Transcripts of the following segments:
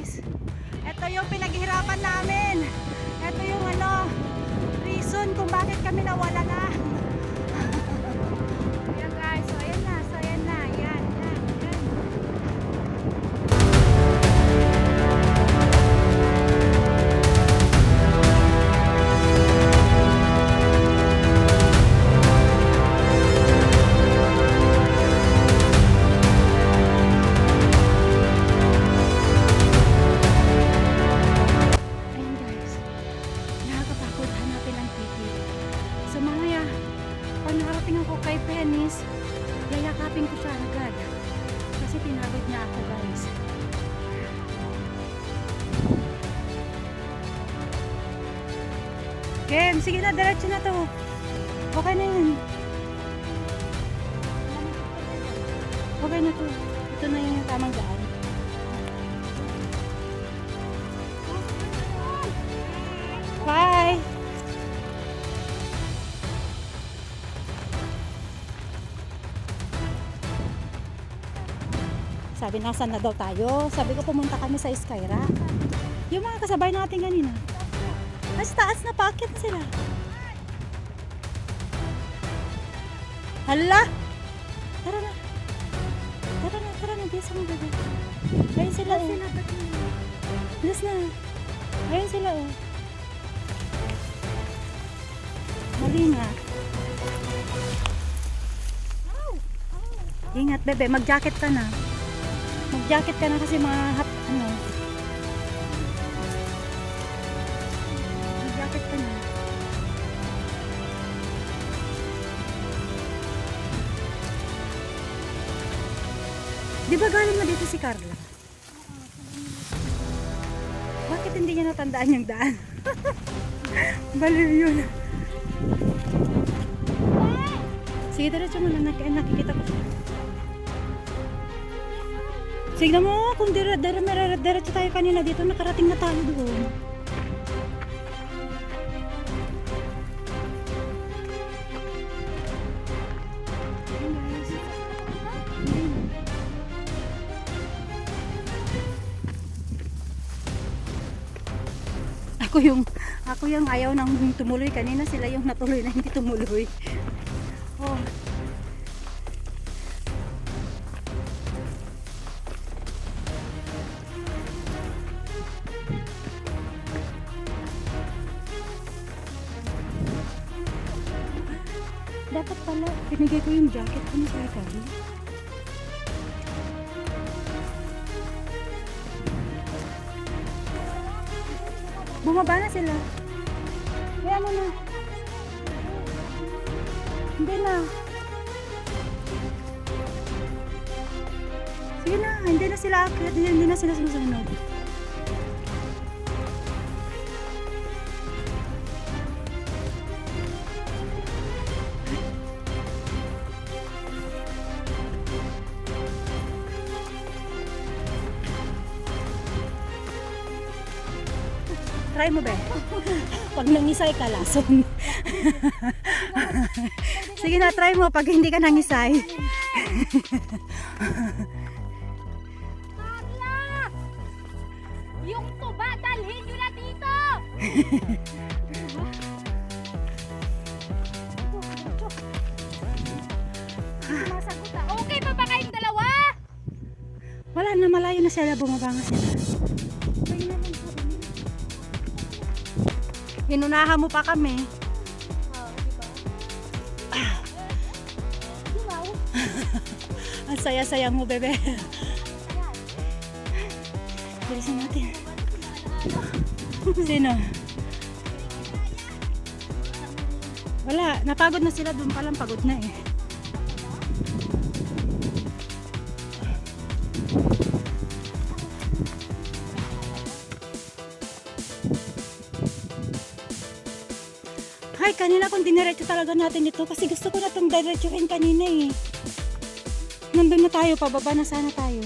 guys. Ito yung pinaghirapan namin. Ito yung reason kung bakit kami nawala na. Ayan guys, so ayan na, yan. Ayan guys, nakakapagod hanapin ang titi. So mamaya, pag nakarating ako kay Penis, yayakapin ko siya agad. Kasi pinagod niya ako guys. Kem, sige na, diretso na to. Okay na yun. Okay na to. Ito na yung tamang daan. Bye! Sabi, nasan na daw tayo? Sabi ko, pumunta kami sa Skyra. Yung mga kasabay natin kanina. Mas taas na, paakyat na sila. Hala! Tara na. Tara na. Bisa mo bebe. Ayun sila eh. Bilis na. Ayun sila oh. Mali nga. Ingat bebe, mag-jacket ka na. Mag-jacket ka na kasi mga mag-jacket ka na. Di ba galing na dito si Carla? Bakit hindi niya natandaan yung daan? Baliw yun. Sige, diretso mo na. Nakikita ko siya. Signan mo kung diretso tayo kanina dito. Nakarating na tayo doon. Ayan guys. Ako yung ayaw nang tumuloy kanina, sila yung natuloy na hindi tumuloy. Oh. Dapat pala pinigay ko yung jacket ko ni Sir Carla. Bumaba na sila. Kaya mo na. Hindi na. Sige na. Hindi na sila akit. Hindi na sila sumusunod. Try mo ba? Pag nangisay ka, lason. Sige na, try mo pag hindi ka nangisay. Carla! Yung tuba, dalhin nyo na dito! Sumasagot na. Okay pa ba kayong dalawa? Wala na, malayo na sila. Bumaba nga sila. Hinunahan mo pa kami. Ang saya-saya mo, bebe. Bilisan natin. Sino? Wala, napagod na sila. Doon palang pagod na eh. Ay, kanina kung diniretso talaga natin ito kasi gusto ko na itong diretsuhin kanina eh. Nandun na tayo, pababa na sana tayo.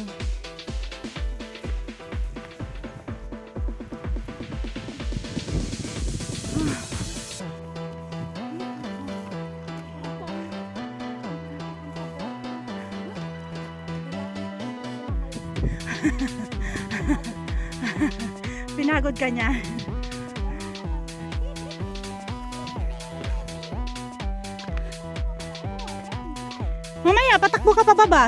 Pinagod ka niya. Mamaya, patakbo ka pa baba.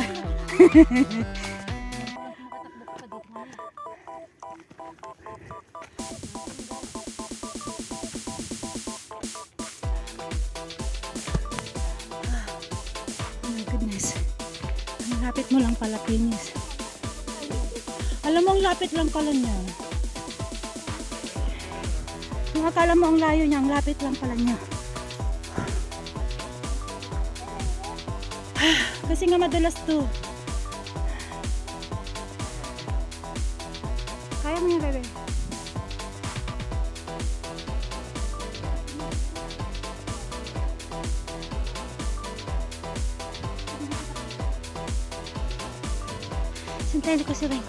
Oh my goodness. Ang lapit mo lang pala, Pinis. Alam mo, ang lapit lang pala niya. Kung akala mo ang layo niya, ang lapit lang pala niya. Kasi nga madalas to. Kaya mo yan, bebe. Sintayin ko si Wayne.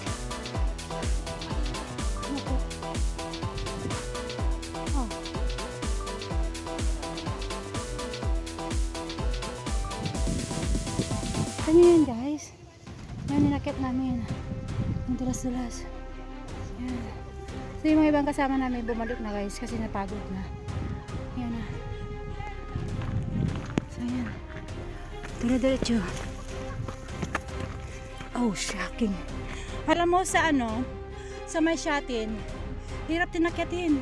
Oh. Ito nyo yun, guys. Yan, ninakit namin. Ang dulas-dulas. Yan. So, yung mga ibang kasama namin bumalik na, guys, kasi napagod na. Yan na. So, yan. Dura-diretso. Oh, shocking. Alam mo sa ano, sa may shatin, hirap tinakyatin.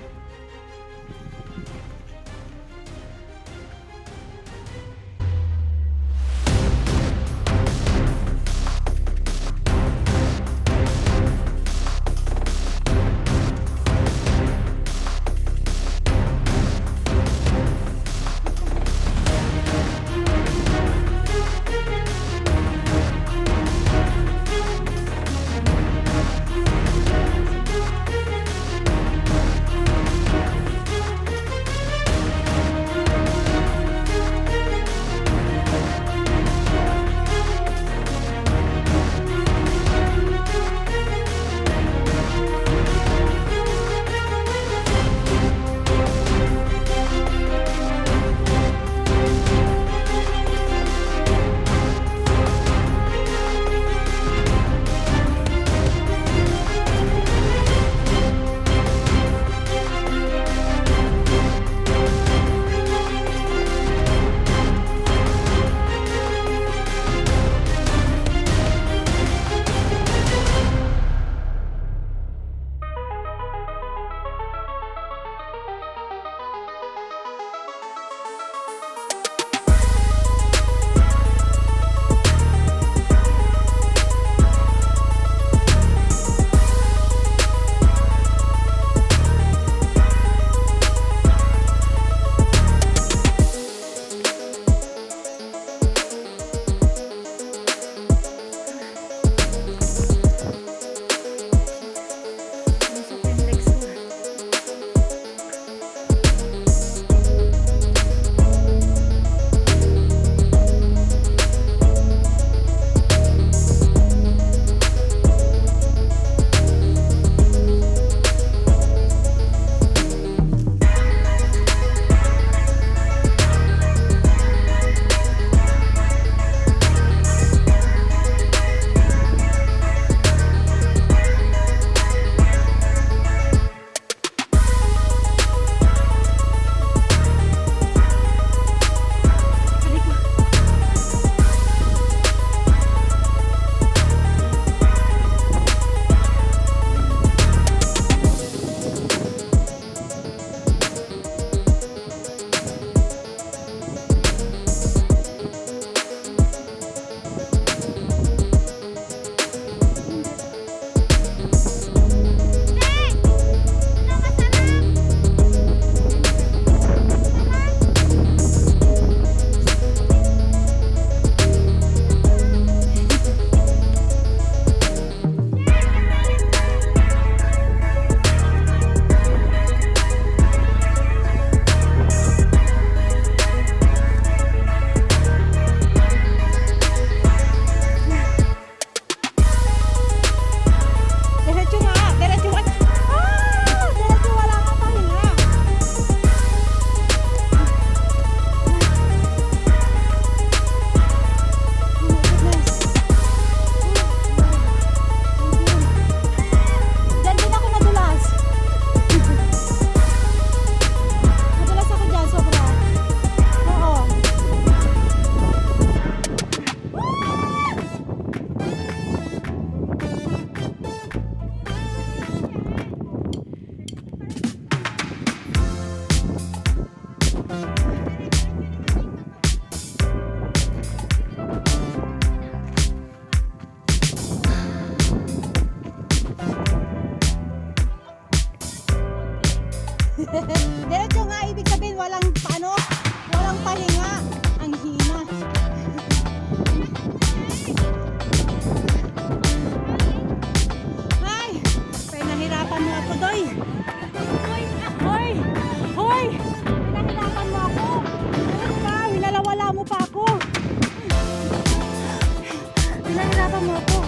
Diretso nga, ibig sabihin walang walang pahinga. Ang hina. Ay, pinahirapan mo ako, Doy. Hoy! Hoy! Pinahirapan mo ako. Ano ba? Winalawala mo pa ako. Pinahirapan mo ako.